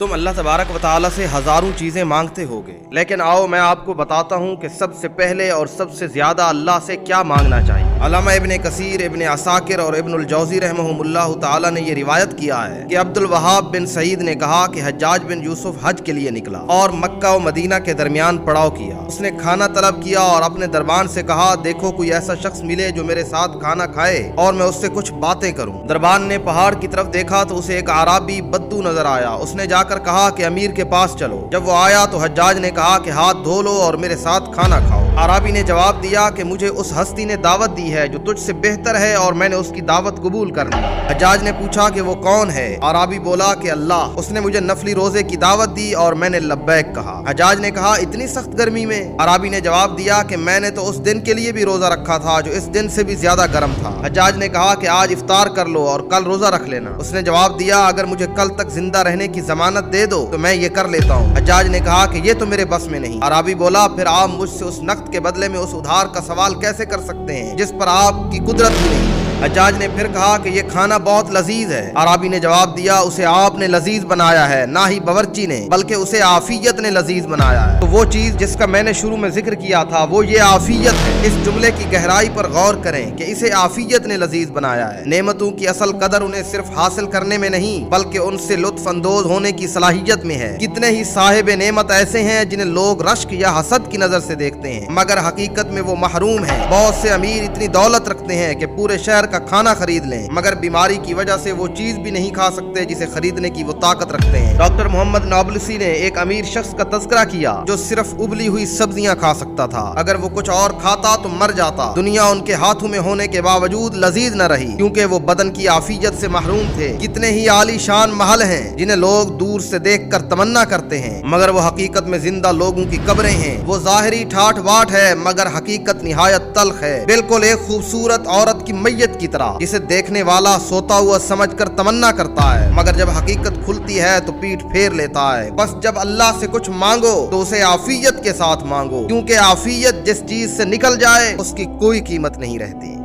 तुम अल्लाह तबारक व तआला से हजारों चीजें मांगते होगे, लेकिन आओ मैं आपको बताता हूँ कि सबसे पहले और सबसे ज्यादा अल्लाह से क्या मांगना चाहिए। अल्लामा इब्ने कसीर, इब्ने असाकिर और इब्नुल जौज़ी रहमहुमुल्लाह तआला ने ये रिवायत किया है कि अब्दुल वहाब बिन सईद ने कहा कि हज्जाज बिन यूसुफ हज के लिए निकला और मक्का व मदीना के दरमियान पड़ाव किया। उसने खाना तलब किया और अपने दरबान से कहा, देखो कोई ऐसा शख्स मिले जो मेरे साथ खाना खाए और मैं उससे कुछ बातें करूं। दरबान ने पहाड़ की तरफ देखा तो उसे एक आराबी बद्दू नजर आया। उसने जाकर कहा कि अमीर के पास चलो। जब वो आया तो हज्जाज ने कहा कि हाथ धो लो और मेरे साथ खाना खाओ। आराबी ने जवाब दिया कि मुझे उस हस्ती ने दावत दी है जो तुझसे बेहतर है और मैंने उसकी दावत कबूल कर ली। हज्जाज ने पूछा कि वो कौन है? आराबी बोला कि अल्लाह। उसने मुझे नफली रोजे की दावत दी और मैंने लब्बैक कहा। हज्जाज ने कहा, इतनी सख्त गर्मी में? आराबी ने जवाब दिया कि मैंने तो उस दिन के लिए भी रोजा रखा था जो इस दिन से भी ज्यादा गर्म था। हज्जाज ने कहा कि आज इफ्तार कर लो और कल रोजा रख लेना। उसने जवाब दिया, अगर मुझे कल तक जिंदा रहने की जमानत दे दो तो मैं ये कर लेता हूँ। हज्जाज ने कहा कि ये तो मेरे बस में नहीं। आराबी बोला, फिर आप मुझसे उस नक़द के बदले में उस उधार का सवाल कैसे कर सकते हैं जिस पर आपकी कुदरत भी नहीं? हज्जाज ने फिर कहा कि ये खाना बहुत लजीज है। आराबी ने जवाब दिया, उसे आपने लजीज बनाया है, ना ही बावर्ची ने, बल्कि उसे आफियत ने लजीज बनाया है। तो वो चीज जिसका मैंने शुरू में जिक्र किया था वो ये आफियत है। इस जुमले की गहराई पर गौर करें कि इसे आफियत ने लजीज बनाया है। नेमतों की असल कदर उन्हें सिर्फ हासिल करने में नहीं बल्कि उनसे लुत्फ अंदोज होने की सलाहियत में है। कितने ही साहिब नेमत ऐसे हैं जिन्हें लोग रश्क या हसद की नजर से देखते हैं मगर हकीकत में वो महरूम है। बहुत से अमीर इतनी दौलत रखते हैं कि पूरे शहर का खाना खरीद लें मगर बीमारी की वजह से वो चीज भी नहीं खा सकते जिसे खरीदने की वो ताकत रखते हैं। डॉक्टर मोहम्मद नाबलसी ने एक अमीर शख्स का तज़किरा किया जो सिर्फ उबली हुई सब्जियां खा सकता था। अगर वो कुछ और खाता तो मर जाता। दुनिया उनके हाथों में होने के बावजूद लजीज न रही क्योंकि वो बदन की आफियत से महरूम थे। कितने ही आलीशान महल हैं जिन्हें लोग दूर से देख कर तमन्ना करते हैं मगर वो हकीकत में जिंदा लोगों की कब्रें हैं। वो जाहिरी ठाठ वाठ है मगर हकीकत निहायत तल्ख है, बिल्कुल एक खूबसूरत औरत की मैयत की तरह जिसे देखने वाला सोता हुआ समझकर तमन्ना करता है मगर जब हकीकत खुलती है तो पीठ फेर लेता है। बस जब अल्लाह से कुछ मांगो तो उसे आफियत के साथ मांगो क्योंकि आफियत जिस चीज से निकल जाए उसकी कोई कीमत नहीं रहती।